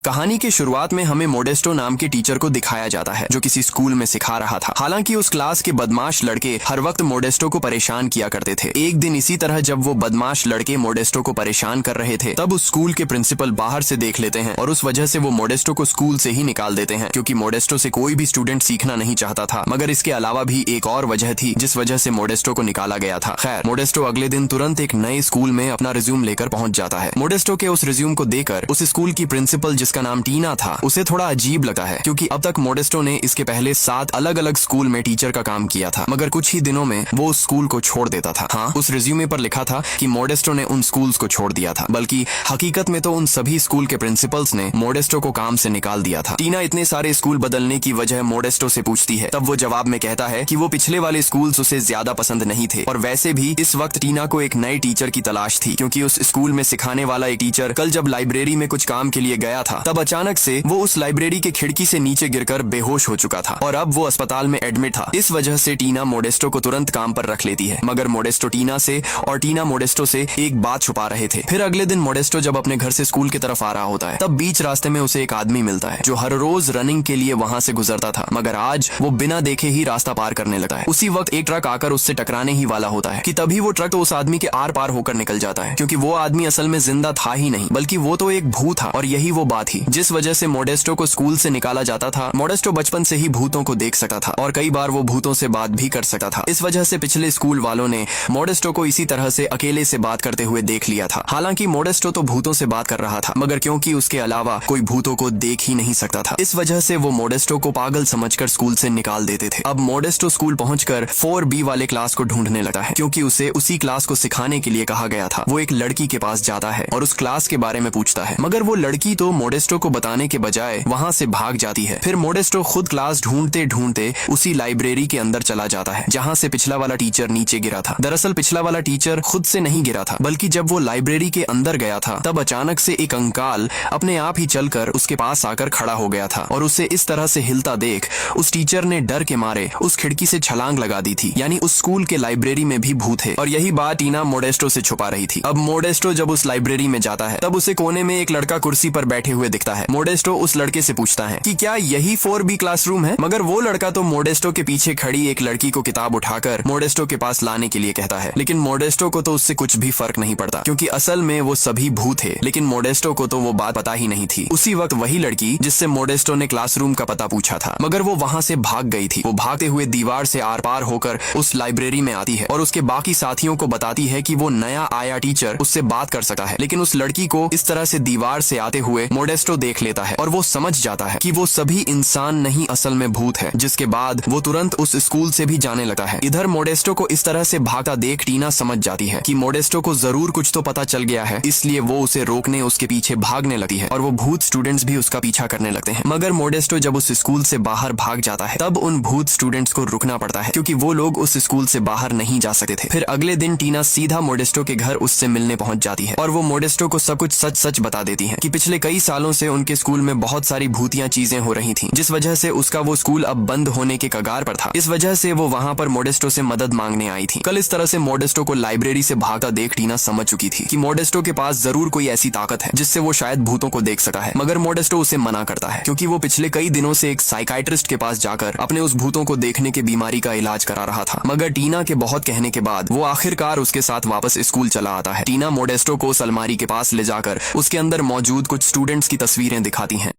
कहानी के शुरुआत में हमें मोडेस्टो नाम के टीचर को दिखाया जाता है जो किसी स्कूल में सिखा रहा था। हालांकि उस क्लास के बदमाश लड़के हर वक्त मोडेस्टो को परेशान किया करते थे। एक दिन इसी तरह जब वो बदमाश लड़के मोडेस्टो को परेशान कर रहे थे तब उस स्कूल के प्रिंसिपल बाहर से देख लेते हैं और उस वजह से वो मोडेस्टो को स्कूल से ही निकाल देते हैं, क्योंकि मोडेस्टो से कोई भी स्टूडेंट सीखना नहीं चाहता था। मगर इसके अलावा भी एक और वजह थी जिस वजह से मोडेस्टो को निकाला गया था। खैर, मोडेस्टो अगले दिन तुरंत एक नए स्कूल में अपना रिज्यूम लेकर पहुंच जाता है। मोडेस्टो के उस रिज्यूम को देखकर उस स्कूल की प्रिंसिपल, जिसका नाम टीना था, उसे थोड़ा अजीब लगा है, क्योंकि अब तक मोडेस्टो ने इसके पहले 7 अलग अलग स्कूल में टीचर का काम किया था, मगर कुछ ही दिनों में वो उस स्कूल को छोड़ देता था। हाँ, उस रिज्यूमे पर लिखा था कि मोडेस्टो ने उन स्कूल्स को छोड़ दिया था, बल्कि हकीकत में तो उन सभी स्कूल के प्रिंसिपल्स ने मोडेस्टो को काम से निकाल दिया था। टीना इतने सारे स्कूल बदलने की वजह मोडेस्टो से पूछती है, तब वो जवाब में कहता है कि वो पिछले वाले स्कूल्स उसे ज्यादा पसंद नहीं थे, और वैसे भी इस वक्त टीना को एक नए टीचर की तलाश थी, क्योंकि उस स्कूल में सिखाने वाला एक टीचर कल जब लाइब्रेरी में कुछ काम के लिए गया था तब अचानक से वो उस लाइब्रेरी के खिड़की से नीचे गिरकर बेहोश हो चुका था और अब वो अस्पताल में एडमिट था। इस वजह से टीना मोडेस्टो को तुरंत काम पर रख लेती है, मगर मोडेस्टो टीना से और टीना मोडेस्टो से एक बात छुपा रहे थे। फिर अगले दिन मोडेस्टो जब अपने घर से स्कूल की तरफ आ रहा होता है तब बीच रास्ते में उसे एक आदमी मिलता है जो हर रोज रनिंग के लिए वहां से गुजरता था, मगर आज वो बिना देखे ही रास्ता पार करने लगता है। उसी वक्त एक ट्रक आकर उससे टकराने ही वाला होता है कि तभी वो ट्रक तो उस आदमी के आर पार होकर निकल जाता है, क्योंकि वो आदमी असल में जिंदा था ही नहीं, बल्कि वो तो एक भूत था। और यही वो बात थी जिस वजह से मोडेस्टो को स्कूल से निकाला जाता था। मोडेस्टो बचपन से ही भूतों को देख सकता था और कई बार वो भूतों से बात भी कर सकता था। इस वजह से पिछले स्कूल वालों ने मोडेस्टो को इसी तरह से अकेले से बात करते हुए देख लिया था। हालांकि मोडेस्टो तो भूतों से बात कर रहा था, मगर क्योंकि उसके अलावा कोई भूतों को देख ही नहीं सकता था, इस वजह से वो मोडेस्टो को पागल समझकर स्कूल से निकाल देते थे। अब मोडेस्टो स्कूल पहुंचकर 4B वाले क्लास को ढूंढने लगता है, क्योंकि उसे उसी क्लास को सिखाने के लिए कहा गया था। वो एक लड़की के पास जाता है और उस क्लास के बारे में पूछता है, मगर वो लड़की तो मोडेस्टो को बताने के बजाय वहां से भाग जाती है। फिर मोडेस्टो खुद क्लास ढूंढते ढूंढते उसी लाइब्रेरी के अंदर चला जाता है जहां से पिछला वाला टीचर नीचे गिरा था। दरअसल पिछला वाला टीचर खुद से नहीं गिरा था, बल्कि जब वो लाइब्रेरी के अंदर गया था तब अचानक से एक अंकाल अपने आप ही चलकर उसके पास आकर खड़ा हो गया था, और उसे इस तरह से हिलता देख उस टीचर ने डर के मारे उस खिड़की से छलांग लगा दी थी। यानी उस स्कूल के लाइब्रेरी में भी भूत है, और यही बात टीना मोडेस्टो से छुपा रही थी। अब मोडेस्टो जब उस लाइब्रेरी में जाता है तब उसे कोने में एक लड़का कुर्सी पर बैठे हुए दिखता है। मोडेस्टो उस लड़के से पूछता है कि क्या यही 4B क्लासरूम है, मगर वो लड़का तो मोडेस्टो के पीछे खड़ी एक लड़की को किताब उठाकर मोडेस्टो के पास लाने के लिए कहता है। लेकिन मोडेस्टो को तो उससे कुछ भी फर्क नहीं पड़ता, क्योंकि असल में वो सभी भूत थे, लेकिन मोडेस्टो को तो वो बात पता ही नहीं थी। उसी वक्त वही लड़की जिससे मोडेस्टो ने क्लासरूम का पता पूछा था, मगर वो वहां से भाग गई थी। वो भागते हुए दीवार से आर पार होकर उस लाइब्रेरी में आती है और उसके बाकी साथियों को बताती है कि वो नया आया टीचर उससे बात कर सकता है। लेकिन उस लड़की को इस तरह से दीवार से आते हुए मोडेस्टो देख लेता है और वो समझ जाता है कि वो सभी इंसान नहीं असल में भूत है, जिसके बाद वो तुरंत उस स्कूल से भी जाने लगता है। इधर मोडेस्टो को इस तरह से भागता देख टीना समझ जाती है कि मोडेस्टो को जरूर कुछ तो पता चल गया है, इसलिए वो उसे रोकने उसके पीछे भागने लगती है और वो भूत स्टूडेंट्स भी उसका पीछा करने लगते हैं। मगर मोडेस्टो जब उस स्कूल से बाहर भाग जाता है तब उन भूत स्टूडेंट्स को रुकना पड़ता है, क्योंकि वो लोग उस स्कूल से बाहर नहीं जा सकते थे। फिर अगले दिन टीना सीधा मोडेस्टो के घर उससे मिलने पहुंच जाती है और वो मोडेस्टो को सब कुछ सच सच बता देती है कि पिछले कई सालों से उनके स्कूल में बहुत सारी भूतिया चीजें हो रही थी, जिस वजह से उसका वो स्कूल अब बंद होने के कगार पर था। इस वजह से वो वहां पर मोडेस्टो से मदद मांगने आई थी। कल इस तरह से मोडेस्टो को लाइब्रेरी से भागता देख टीना समझ चुकी थी कि मोडेस्टो के पास जरूर कोई ऐसी ताकत है जिससे वो शायद भूतों को देख सका है, मगर मोडेस्टो उसे मना करता है, क्योंकि वो पिछले कई दिनों से एक साइकाइट्रिस्ट के पास जाकर अपने उस भूतों को देखने की बीमारी का इलाज करा रहा था। मगर टीना के बहुत कहने के बाद वो आखिरकार उसके साथ वापस स्कूल चला आता है। टीना मोडेस्टो को उस अलमारी के पास ले जाकर उसके अंदर मौजूद कुछ स्टूडेंट्स की तस्वीरें दिखाती हैं।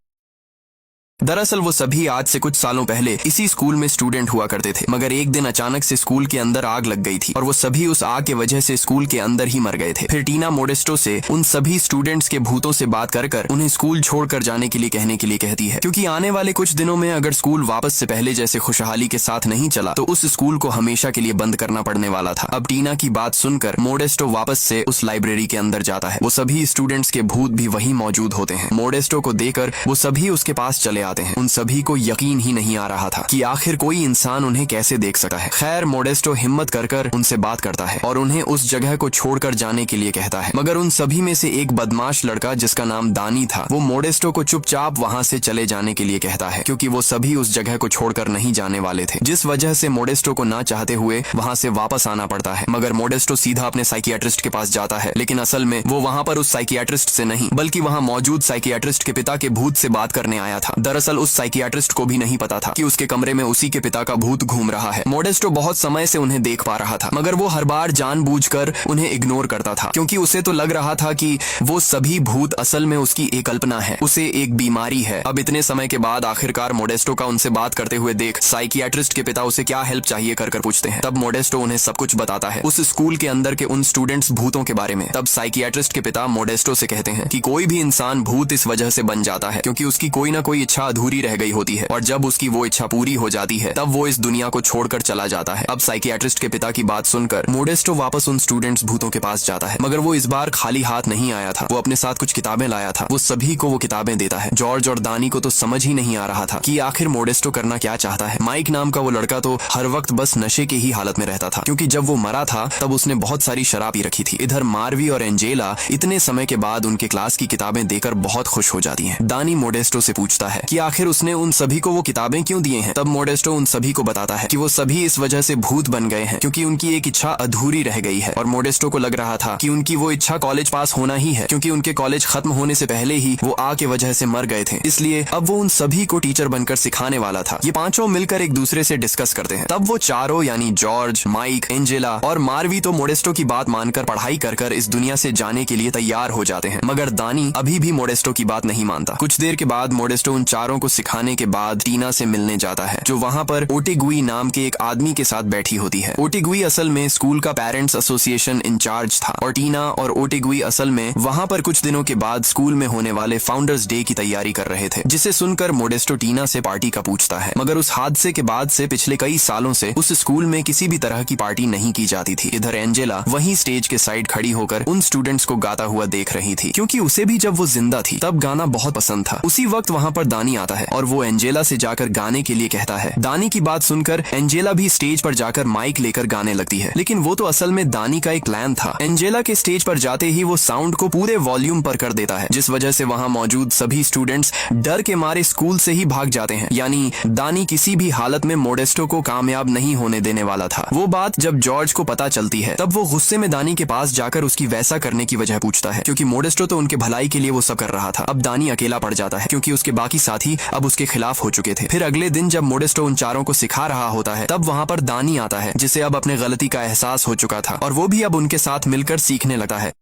दरअसल वो सभी आज से कुछ सालों पहले इसी स्कूल में स्टूडेंट हुआ करते थे, मगर एक दिन अचानक से स्कूल के अंदर आग लग गई थी और वो सभी उस आग के वजह से स्कूल के अंदर ही मर गए थे। फिर टीना मोडेस्टो से उन सभी स्टूडेंट्स के भूतों से बात कर उन्हें स्कूल छोड़कर जाने के लिए कहने के लिए कहती है, क्योंकि आने वाले कुछ दिनों में अगर स्कूल वापस से पहले जैसे खुशहाली के साथ नहीं चला तो उस स्कूल को हमेशा के लिए बंद करना पड़ने वाला था। अब टीना की बात सुनकर मोडेस्टो वापस से उस लाइब्रेरी के अंदर जाता है। वो सभी स्टूडेंट्स के भूत भी वहीं मौजूद होते हैं। मोडेस्टो को देखकर वो सभी उसके पास चले आते हैं। उन सभी को यकीन ही नहीं आ रहा था कि आखिर कोई इंसान उन्हें कैसे देख सकता है। खैर मोडेस्टो हिम्मत कर उनसे बात करता है और उन्हें उस जगह को छोड़कर जाने के लिए कहता है। मगर उन सभी में से एक बदमाश लड़का जिसका नाम दानी था, वो मोडेस्टो को चुपचाप वहां से चले जाने के लिए कहता है, क्योंकि वो सभी उस जगह को छोड़कर नहीं जाने वाले थे, जिस वजह से मोडेस्टो को ना चाहते हुए वहां से वापस आना पड़ता है। मगर मोडेस्टो सीधा अपने साइकियाट्रिस्ट के पास जाता है, लेकिन असल में वो वहां पर उस साइकियाट्रिस्ट से नहीं बल्कि वहां मौजूद साइकियाट्रिस्ट के पिता के भूत से बात करने आया था। दरअसल उस साइकियाट्रिस्ट को भी नहीं पता था कि उसके कमरे में उसी के पिता का भूत घूम रहा है। मोडेस्टो बहुत समय से उन्हें देख पा रहा था, मगर वो हर बार जानबूझकर उन्हें इग्नोर करता था, क्योंकि उसे तो लग रहा था कि वो सभी भूत असल में उसकी एक कल्पना है, उसे एक बीमारी है। अब इतने समय के बाद आखिरकार मोडेस्टो का उनसे बात करते हुए देख साइकियाट्रिस्ट के पिता उसे क्या हेल्प चाहिए कर पूछते हैं। तब मोडेस्टो उन्हें सब कुछ बताता है उस स्कूल के अंदर के उन स्टूडेंट्स भूतों के बारे में। तब साइकियाट्रिस्ट के पिता मोडेस्टो से कहते हैं कि कोई भी इंसान भूत इस वजह से बन जाता है क्योंकि उसकी कोई ना कोई इच्छा अधूरी रह गई होती है, और जब उसकी वो इच्छा पूरी हो जाती है तब वो इस दुनिया को छोड़कर चला जाता है। अब साइकियाट्रिस्ट के पिता की बात सुनकर मोडेस्टो वापस उन स्टूडेंट्स भूतों के पास जाता है, मगर वो इस बार खाली हाथ नहीं आया था। वो अपने साथ कुछ किताबें लाया था। वो सभी को वो किताबें देता है। जॉर्ज और दानी को तो समझ ही नहीं आ रहा था कि आखिर मोडेस्टो करना क्या चाहता है। माइक नाम का वो लड़का तो हर वक्त बस नशे की ही हालत में रहता था, क्योंकि जब वो मरा था तब उसने बहुत सारी शराब पी रखी थी। इधर मार्वी और एंजेला इतने समय के बाद उनके क्लास की किताबें देकर बहुत खुश हो जाती हैं। दानी मोडेस्टो से पूछता है कि आखिर उसने उन सभी को वो किताबें क्यों दिए हैं। तब मोडेस्टो उन सभी को बताता है कि वो सभी इस वजह से भूत बन गए हैं क्योंकि उनकी एक इच्छा अधूरी रह गई है। और मोडेस्टो को लग रहा था कि उनकी वो इच्छा कॉलेज पास होना ही है, क्योंकि उनके कॉलेज खत्म होने से पहले ही वो आग की वजह से मर गए थे। इसलिए अब वो उन सभी को टीचर बनकर सिखाने वाला था। ये पांचों मिलकर एक दूसरे से डिस्कस करते हैं। तब वो चारों यानी जॉर्ज, माइक, एंजेला और मार्वी तो मोडेस्टो की बात मानकर पढ़ाई कर इस दुनिया से जाने के लिए तैयार हो जाते हैं। मगर दानी अभी भी मोडेस्टो की बात नहीं मानता। कुछ देर के बाद मोडेस्टो उन चारों को सिखाने के बाद टीना से मिलने जाता है, जो वहाँ पर ओटिगुई नाम के एक आदमी के साथ बैठी होती है। ओटिगुई असल में स्कूल का पेरेंट्स एसोसिएशन इंचार्ज था, और टीना और ओटिगुई असल में वहाँ पर कुछ दिनों के बाद स्कूल में होने वाले फाउंडर्स डे की तैयारी कर रहे थे, जिसे सुनकर मोडेस्टो टीना से पार्टी का पूछता है। मगर उस हादसे के बाद से पिछले कई सालों से उस स्कूल में किसी भी तरह की पार्टी नहीं की जाती थी। इधर एंजेला वहीं स्टेज के साइड खड़ी होकर उन स्टूडेंट्स को गाता हुआ देख रही थी, क्योंकि उसे भी जब वो जिंदा थी तब गाना बहुत पसंद था। उसी वक्त वहाँ पर दानी आता है और वो एंजेला से जाकर गाने के लिए कहता है। दानी की बात सुनकर एंजेला भी स्टेज पर जाकर माइक लेकर गाने लगती है, लेकिन वो तो असल में दानी का एक प्लान था। एंजेला के स्टेज पर जाते ही वो साउंड को पूरे वॉल्यूम पर कर देता है, जिस वजह से वहाँ मौजूद सभी स्टूडेंट्स डर के मारे स्कूल से ही भाग जाते हैं। यानी दानी किसी भी हालत में मोडेस्टो को कामयाब नहीं होने देने वाला था। वो बात जब जॉर्ज को पता चलती है तब वो गुस्से में दानी के पास जाकर उसकी वैसा करने की वजह पूछता है, क्योंकि मोडेस्टो तो उनके भलाई के लिए वो सब कर रहा था। अब दानी अकेला पड़ जाता है, क्योंकि उसके बाकी साथी अब उसके खिलाफ हो चुके थे। फिर अगले दिन जब मोडेस्टो उन चारों को सिखा रहा होता है तब वहाँ पर दानी आता है, जिसे अब अपने गलती का एहसास हो चुका था, और वो भी अब उनके साथ मिलकर सीखने लगता है।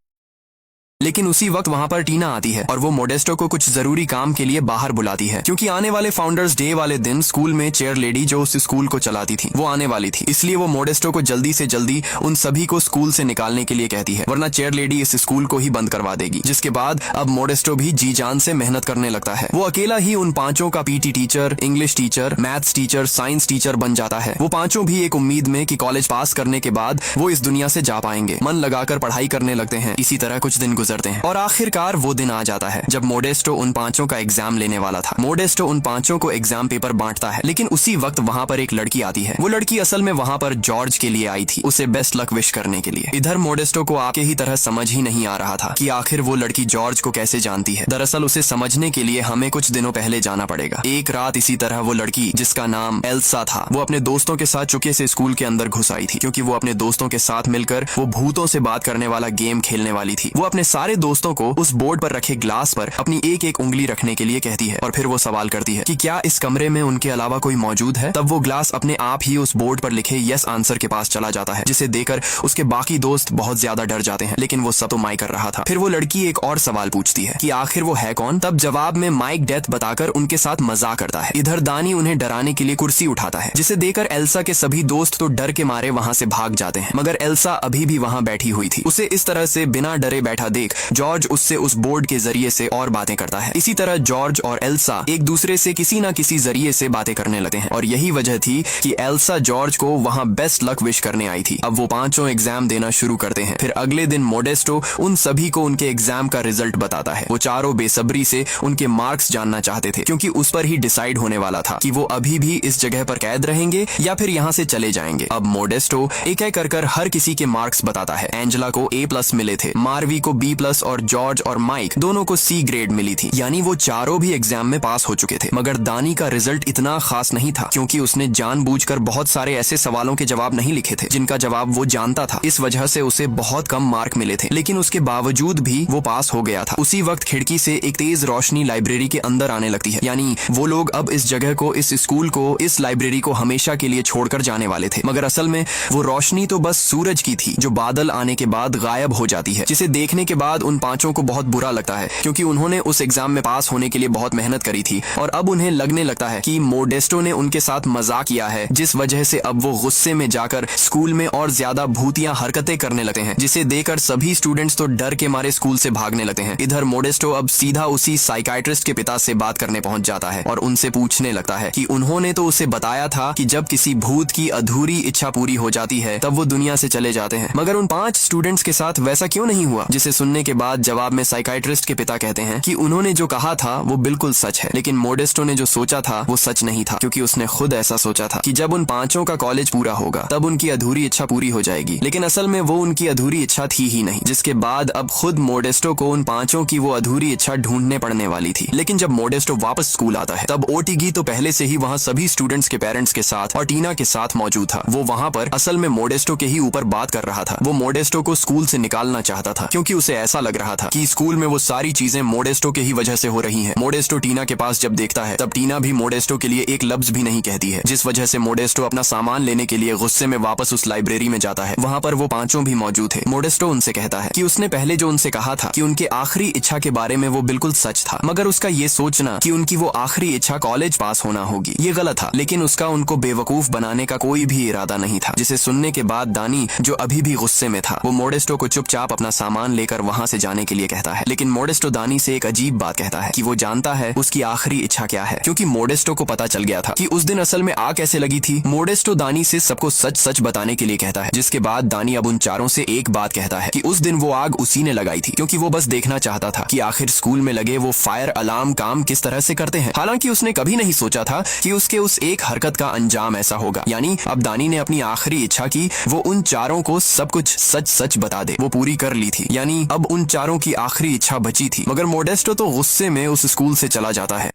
लेकिन उसी वक्त वहाँ पर टीना आती है और वो मोडेस्टो को कुछ जरूरी काम के लिए बाहर बुलाती है, क्योंकि आने वाले फाउंडर्स डे वाले दिन स्कूल में चेयर लेडी जो उस स्कूल को चलाती थी वो आने वाली थी। इसलिए वो मोडेस्टो को जल्दी से जल्दी उन सभी को स्कूल से निकालने के लिए कहती है, वरना चेयर लेडी इस स्कूल को ही बंद करवा देगी। जिसके बाद अब मोडेस्टो भी जी जान से मेहनत करने लगता है। वो अकेला ही उन पांचों का PT teacher, English teacher, maths teacher, science teacher बन जाता है। वो पांचों भी एक उम्मीद में कि कॉलेज पास करने के बाद वो इस दुनिया से जा पाएंगे। मन लगाकर पढ़ाई करने लगते हैं। इसी तरह कुछ दिन गुजरते हैं और आखिरकार वो दिन आ जाता है जब मोडेस्टो उन पांचों का एग्जाम लेने वाला था। मोडेस्टो उन पांचों को एग्जाम पेपर बांटता है, लेकिन उसी वक्त वहाँ पर एक लड़की आती है। वो लड़की असल में वहाँ पर जॉर्ज के लिए आई थी, उसे बेस्ट लक विश करने के लिए। इधर मोडेस्टो को आके ही तरह समझ ही नहीं आ रहा था कि आखिर वो लड़की जॉर्ज को कैसे जानती है। दरअसल उसे समझने के लिए हमें कुछ दिनों पहले जाना पड़ेगा। एक रात इसी तरह वो लड़की, जिसका नाम एल्सा था, वो अपने दोस्तों के साथ चुपके से स्कूल के अंदर घुस आई थी, क्योंकि वो अपने दोस्तों के साथ मिलकर वो भूतों से बात करने वाला गेम खेलने वाली थी। वो अपने सारे दोस्तों को उस बोर्ड पर रखे ग्लास पर अपनी एक एक उंगली रखने के लिए कहती है, और फिर वो सवाल करती है कि क्या इस कमरे में उनके अलावा कोई मौजूद है। तब वो ग्लास अपने आप ही उस बोर्ड पर लिखे यस आंसर के पास चला जाता है, जिसे देखकर उसके बाकी दोस्त बहुत ज्यादा डर जाते हैं, लेकिन वो सब तो माइक कर रहा था। फिर वो लड़की एक और सवाल पूछती है कि आखिर वो है कौन। तब जवाब में माइक डेथ बताकर उनके साथ मजाक करता है। इधर दानी उन्हें डराने के लिए कुर्सी उठाता है, जिसे देखकर एल्सा के सभी दोस्त तो डर के मारे वहाँ से भाग जाते हैं, मगर एल्सा अभी भी वहाँ बैठी हुई थी। उसे इस तरह से बिना डरे बैठा देख देख जॉर्ज उससे उस बोर्ड के जरिए से और बातें करता है। इसी तरह जॉर्ज और एल्सा एक दूसरे से किसी न किसी जरिए से बातें करने लगते हैं और यही वजह थी कि एल्सा जॉर्ज को वहां बेस्ट लक विश करने आई थी। अब वो पांचों एग्जाम देना शुरू करते हैं। फिर अगले दिन मोडेस्टो उन सभी को उनके एग्जाम का रिजल्ट बताता है। वो चारों बेसब्री से उनके मार्क्स जानना चाहते थे क्योंकि उस पर ही डिसाइड होने वाला था कि वो अभी भी इस जगह पर कैद रहेंगे या फिर यहाँ से चले जाएंगे। अब मोडेस्टो एक एक कर हर किसी के मार्क्स बताता है। एंजेला को A+ मिले थे, मार्वी को B+ और जॉर्ज और माइक दोनों को C ग्रेड मिली थी, यानी वो चारों भी एग्जाम में पास हो चुके थे। मगर दानी का रिजल्ट इतना खास नहीं था क्योंकि उसने जानबूझकर बहुत सारे ऐसे सवालों के जवाब नहीं लिखे थे जिनका जवाब वो जानता था। इस वजह से उसे बहुत कम मार्क मिले थे, लेकिन उसके बावजूद भी वो पास हो गया था। उसी वक्त खिड़की से एक तेज रोशनी लाइब्रेरी के अंदर आने लगती है, यानी वो लोग अब इस जगह को, इस स्कूल को, इस लाइब्रेरी को हमेशा के लिए छोड़कर जाने वाले थे। मगर असल में वो रोशनी तो बस सूरज की थी जो बादल आने के बाद गायब हो जाती है, जिसे देखने के बाद उन पांचों को बहुत बुरा लगता है क्योंकि उन्होंने उस एग्जाम में पास होने के लिए बहुत मेहनत करी थी और अब उन्हें लगने लगता है कि मोडेस्टो ने उनके साथ मजाक किया है, जिस वजह से अब वो गुस्से में जाकर स्कूल में और ज्यादा भूतिया हरकतें करने लगते हैं, जिसे देखकर सभी स्टूडेंट्स तो डर के मारे स्कूल से भागने लगते हैं। इधर मोडेस्टो अब सीधा उसी साइकाइट्रिस्ट के पिता से बात करने पहुंच जाता है और उनसे पूछने लगता है कि उन्होंने तो उसे बताया था कि जब किसी भूत की अधूरी इच्छा पूरी हो जाती है तब वो दुनिया से चले जाते हैं, मगर उन 5 स्टूडेंट्स के साथ वैसा क्यों नहीं हुआ। जिसे सुनने के बाद जवाब में साइकाइट्रिस्ट के पिता कहते हैं कि उन्होंने जो कहा था वो बिल्कुल सच है, लेकिन मोडेस्टो ने जो सोचा था वो सच नहीं था क्योंकि उसने खुद ऐसा सोचा था कि जब उन पांचों का कॉलेज पूरा होगा तब उनकी अधूरी इच्छा पूरी हो जाएगी, लेकिन असल में वो उनकी अधूरी इच्छा थी ही नहीं। जिसके बाद अब खुद मोडेस्टो को उन पांचों की वो अधूरी इच्छा ढूंढने पड़ने वाली थी। लेकिन जब मोडेस्टो वापस स्कूल आता है तब ओटीगी तो पहले से ही वहाँ सभी स्टूडेंट्स के पेरेंट्स के साथ और टीना के साथ मौजूद था। वो वहाँ पर असल में मोडेस्टो के ही ऊपर बात कर रहा था। वो मोडेस्टो को स्कूल से निकालना चाहता था क्योंकि उसे ऐसा लग रहा था कि स्कूल में वो सारी चीजें मोडेस्टो के ही वजह से हो रही हैं। मोडेस्टो टीना के पास जब देखता है तब टीना भी मोडेस्टो के लिए एक लफ्ज भी नहीं कहती है, जिस वजह से मोडेस्टो अपना सामान लेने के लिए गुस्से में वापस उस लाइब्रेरी में जाता है। वहाँ पर वो पांचों भी मौजूद थे। मोडेस्टो उनसे कहता है कि उसने पहले जो उनसे कहा था कि उनके आखिरी इच्छा के बारे में वो बिल्कुल सच था, मगर उसका ये सोचना कि उनकी वो आखिरी इच्छा कॉलेज पास होना होगी ये गलत था, लेकिन उसका उनको बेवकूफ बनाने का कोई भी इरादा नहीं था। जिसे सुनने के बाद दानी जो अभी भी गुस्से में था वो मोडेस्टो को चुपचाप अपना सामान लेकर वहाँ से जाने के लिए कहता है। लेकिन मोडेस्टो दानी से एक अजीब बात कहता है कि वो जानता है उसकी आखिरी इच्छा क्या है, क्योंकि मोडेस्टो को पता चल गया था कि उस दिन असल में आग कैसे लगी थी। मोडेस्टो दानी से सबको सच सच बताने के लिए कहता है, जिसके बाद दानी अब उन चारों से एक बात कहता है कि उस दिन वो आग उसी ने लगाई थी क्योंकि वो बस देखना चाहता था कि आखिर स्कूल में लगे वो फायर अलार्म काम किस तरह से करते हैं। हालांकि उसने कभी नहीं सोचा था कि उसके उस एक हरकत का अंजाम ऐसा होगा, यानी अब दानी ने अपनी आखिरी इच्छा की वो उन चारों को सब कुछ सच सच बता दे। वो पूरी कर ली थी, यानी अब उन चारों की आखिरी इच्छा बची थी। मगर मोडेस्टो तो गुस्से में उस स्कूल से चला जाता है।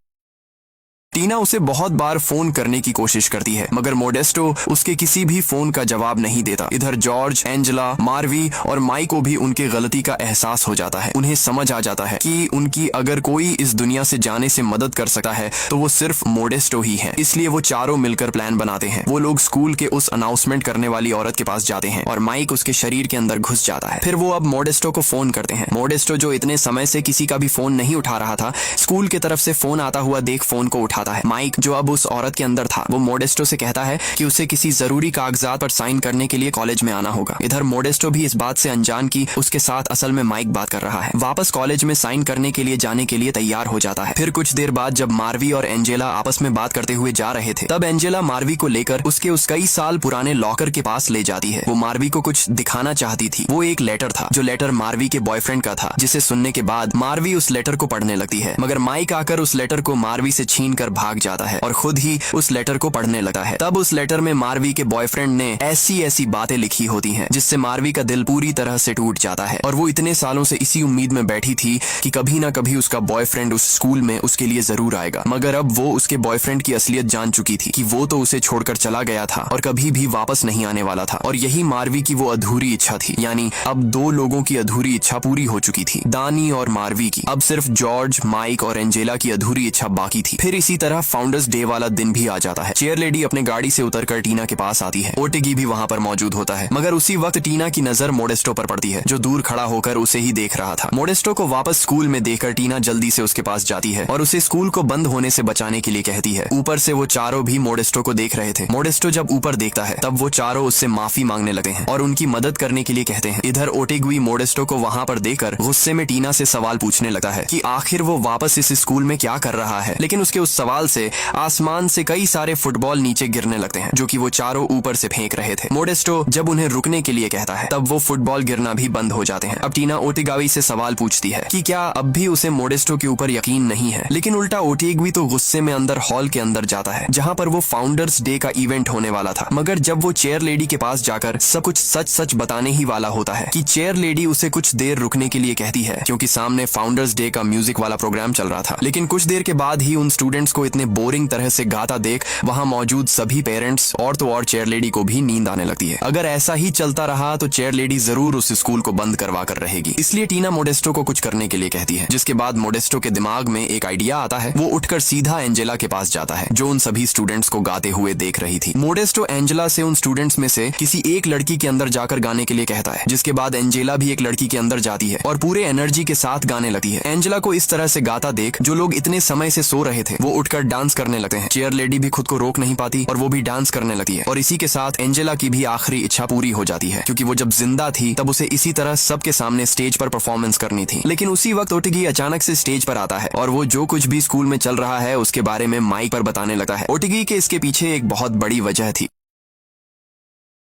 टीना उसे बहुत बार फोन करने की कोशिश करती है मगर मोडेस्टो उसके किसी भी फोन का जवाब नहीं देता। इधर जॉर्ज, एंजेला, मार्वी और माइक को भी उनकी गलती का एहसास हो जाता है। उन्हें समझ आ जाता है कि उनकी अगर कोई इस दुनिया से जाने से मदद कर सकता है तो वो सिर्फ मोडेस्टो ही है। इसलिए वो चारों मिलकर प्लान बनाते हैं। वो लोग स्कूल के उस अनाउंसमेंट करने वाली औरत के पास जाते हैं और माइक उसके शरीर के अंदर घुस जाता है। फिर वो अब मोडेस्टो को फोन करते हैं। मोडेस्टो जो इतने समय से किसी का भी फोन नहीं उठा रहा था, स्कूल की तरफ से फोन आता हुआ देख फोन को उठाता है। माइक जो अब उस औरत के अंदर था वो मोडेस्टो से कहता है कि उसे किसी जरूरी कागजात पर साइन करने के लिए कॉलेज में आना होगा। इधर मोडेस्टो भी इस बात से अनजान की उसके साथ असल में माइक बात कर रहा है। वापस कॉलेज में साइन करने के लिए जाने के लिए तैयार हो जाता है। फिर कुछ देर बाद जब मार्वी और एंजेला आपस में बात करते हुए जा रहे थे तब एंजेला मार्वी को लेकर उसके उस कई साल पुराने लॉकर के पास ले जाती है। वो मार्वी को कुछ दिखाना चाहती थी। वो एक लेटर था जो लेटर मार्वी के बॉयफ्रेंड का था, जिसे सुनने के बाद मार्वी उस लेटर को पढ़ने लगती है। मगर माइक आकर उस लेटर को मार्वी से छीन कर भाग जाता है और खुद ही उस लेटर को पढ़ने लगता है। तब उस लेटर में मार्वी के बॉयफ्रेंड ने ऐसी ऐसी बातें लिखी होती हैं जिससे मार्वी का दिल पूरी तरह से टूट जाता है और वो इतने सालों से इसी उम्मीद में बैठी थी कि कभी ना कभी उसका बॉयफ्रेंड उस स्कूल में उसके लिए जरूर आएगा। मगर अब वो उसके बॉयफ्रेंड की असलियत जान चुकी थी कि वो तो उसे छोड़कर चला गया था और कभी भी वापस नहीं आने वाला था। और यही मार्वी की वो अधूरी इच्छा थी, यानी अब 2 लोगों की अधूरी इच्छा पूरी हो चुकी थी, दानी और मार्वी की। अब सिर्फ जॉर्ज, माइक और एंजेला की अधूरी इच्छा बाकी थी। फिर इसी तरह फाउंडर्स डे वाला दिन भी आ जाता है। चेयर लेडी अपने गाड़ी से उतरकर टीना के पास आती है। ओटेगी भी वहाँ पर मौजूद होता है, मगर उसी वक्त टीना की नजर मोडेस्टो पर पड़ती है, जो दूर खड़ा होकर उसे ही देख रहा था। मोडेस्टो को वापस स्कूल में देखकर टीना जल्दी से उसके पास जाती है और उसे स्कूल को बंद होने से बचाने के लिए कहती है। ऊपर से वो चारों भी मोडेस्टो को देख रहे थे। मोडेस्टो जब ऊपर देखता है तब वो चारों उससे माफी मांगने लगते हैं और उनकी मदद करने के लिए कहते हैं। इधर ओटेगुई मोडेस्टो को वहाँ पर देखकर गुस्से में टीना से सवाल पूछने लगता है कि आखिर वो वापस इस स्कूल में क्या कर रहा है। लेकिन उसके उस सवाल से आसमान से कई सारे फुटबॉल नीचे गिरने लगते हैं, जो कि वो चारों ऊपर से फेंक रहे थे। मोडेस्टो जब उन्हें रुकने के लिए कहता है तब वो फुटबॉल गिरना भी बंद हो जाते हैं। अब टीना ओटेगावी से सवाल पूछती है कि क्या अब भी उसे मोडेस्टो के ऊपर यकीन नहीं है। लेकिन उल्टा ओटेगुई तो गुस्से में अंदर हॉल के अंदर जाता है, जहाँ पर वो फाउंडर्स डे का इवेंट होने वाला था। मगर जब वो चेयर लेडी के पास जाकर सब कुछ सच सच बताने ही वाला होता है कि चेयर लेडी उसे कुछ देर रुकने के लिए कहती है, क्योंकि सामने फाउंडर्स डे का म्यूजिक वाला प्रोग्राम चल रहा था। लेकिन कुछ देर के बाद ही उन स्टूडेंट्स को इतने बोरिंग तरह से गाता देख वहाँ मौजूद सभी पेरेंट्स और तो और चेयर लेडी को भी नींद आने लगती है। अगर ऐसा ही चलता रहा तो चेयर लेडी जरूर उस स्कूल को बंद करवा कर रहेगी। इसलिए टीना मोडेस्टो को कुछ करने के लिए कहती है, जिसके बाद मोडेस्टो के दिमाग में एक आइडिया आता है। वो उठकर सीधा एंजेला के पास जाता है, जो उन सभी स्टूडेंट्स को गाते हुए देख रही थी। मोडेस्टो एंजेला से उन स्टूडेंट्स में से किसी एक लड़की के अंदर जाकर गाने के लिए कहता है, जिसके बाद एंजेला भी एक लड़की के अंदर जाती है और पूरे एनर्जी के साथ गाने लगती है। एंजेला को इस तरह से गाता देख जो लोग इतने समय से सो रहे थे वो उठकर डांस करने लगते हैं। चेयर लेडी भी खुद को रोक नहीं पाती और वो भी डांस करने लगती है। और इसी के साथ एंजेला की भी आखिरी इच्छा पूरी हो जाती है, क्योंकि वो जब जिंदा थी तब उसे इसी तरह सबके सामने स्टेज पर परफॉर्मेंस करनी थी। लेकिन उसी वक्त ओटेगी अचानक से स्टेज पर आता है और वो जो कुछ भी स्कूल में चल रहा है उसके बारे में माइक पर बताने लगता है। ओटेगी के इसके पीछे एक बहुत बड़ी वजह थी,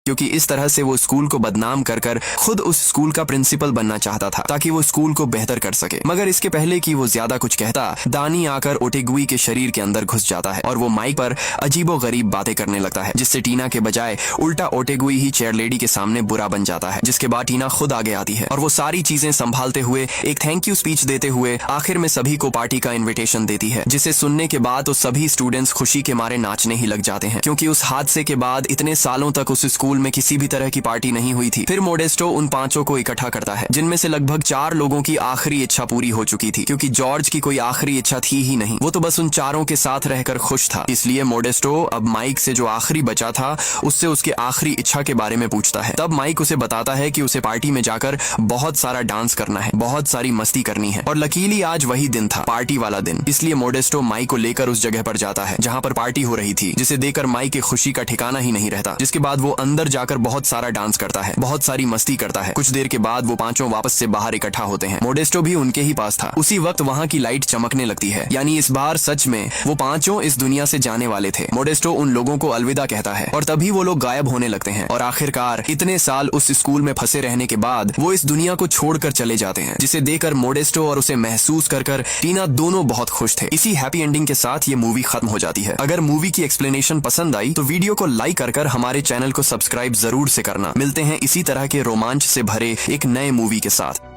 क्योंकि इस तरह से वो स्कूल को बदनाम कर कर खुद उस स्कूल का प्रिंसिपल बनना चाहता था, ताकि वो स्कूल को बेहतर कर सके। मगर इसके पहले कि वो ज्यादा कुछ कहता, दानी आकर ओटेगुई के शरीर के अंदर घुस जाता है और वो माइक पर अजीबो गरीब बातें करने लगता है, जिससे टीना के बजाय उल्टा ओटेगुई ही चेयर लेडी के सामने बुरा बन जाता है। जिसके बाद टीना खुद आगे आती है और वो सारी चीजें संभालते हुए एक थैंक यू स्पीच देते हुए आखिर में सभी को पार्टी का इन्विटेशन देती है, जिसे सुनने के बाद तो सभी स्टूडेंट्स खुशी के मारे नाचने ही लग जाते हैं, क्योंकि उस हादसे के बाद इतने सालों तक उस स्कूल में किसी भी तरह की पार्टी नहीं हुई थी। फिर मोडेस्टो उन पांचों को इकट्ठा करता है, जिनमें से लगभग 4 लोगों की आखिरी इच्छा पूरी हो चुकी थी, क्योंकि जॉर्ज की कोई आखिरी इच्छा थी ही नहीं। वो तो बस उन चारों के साथ रहकर खुश था। इसलिए मोडेस्टो अब माइक से जो आखिरी बचा था उससे उसकी आखिरी इच्छा के बारे में पूछता है। तब माइक उसे बताता है कि उसे पार्टी में जाकर बहुत सारा डांस करना है, बहुत सारी मस्ती करनी है। और लकीली आज वही दिन था, पार्टी वाला दिन। इसलिए मोडेस्टो माइक को लेकर उस जगह पर जाता है जहाँ पर पार्टी हो रही थी, जिसे देखकर माइक की खुशी का ठिकाना ही नहीं रहता। जिसके बाद वो अंदर जाकर बहुत सारा डांस करता है, बहुत सारी मस्ती करता है। कुछ देर के बाद वो पांचों वापस से बाहर इकट्ठा होते हैं। मोडेस्टो भी उनके ही पास था। उसी वक्त वहाँ की लाइट चमकने लगती है, यानी इस बार सच में वो पांचों इस दुनिया से जाने वाले थे। मोडेस्टो उन लोगों को अलविदा कहता है और तभी वो लोग गायब होने लगते हैं और आखिरकार इतने साल उस स्कूल में फंसे रहने के बाद वो इस दुनिया को छोड़कर चले जाते हैं, जिसे देखकर मोडेस्टो और उसे महसूस कर टीना दोनों बहुत खुश थे। इसी हैप्पी एंडिंग के साथ ये मूवी खत्म हो जाती है। अगर मूवी की एक्सप्लेनेशन पसंद आई तो वीडियो को लाइक कर हमारे चैनल को सब्सक्राइब जरूर से करना। मिलते हैं इसी तरह के रोमांच से भरे एक नए मूवी के साथ।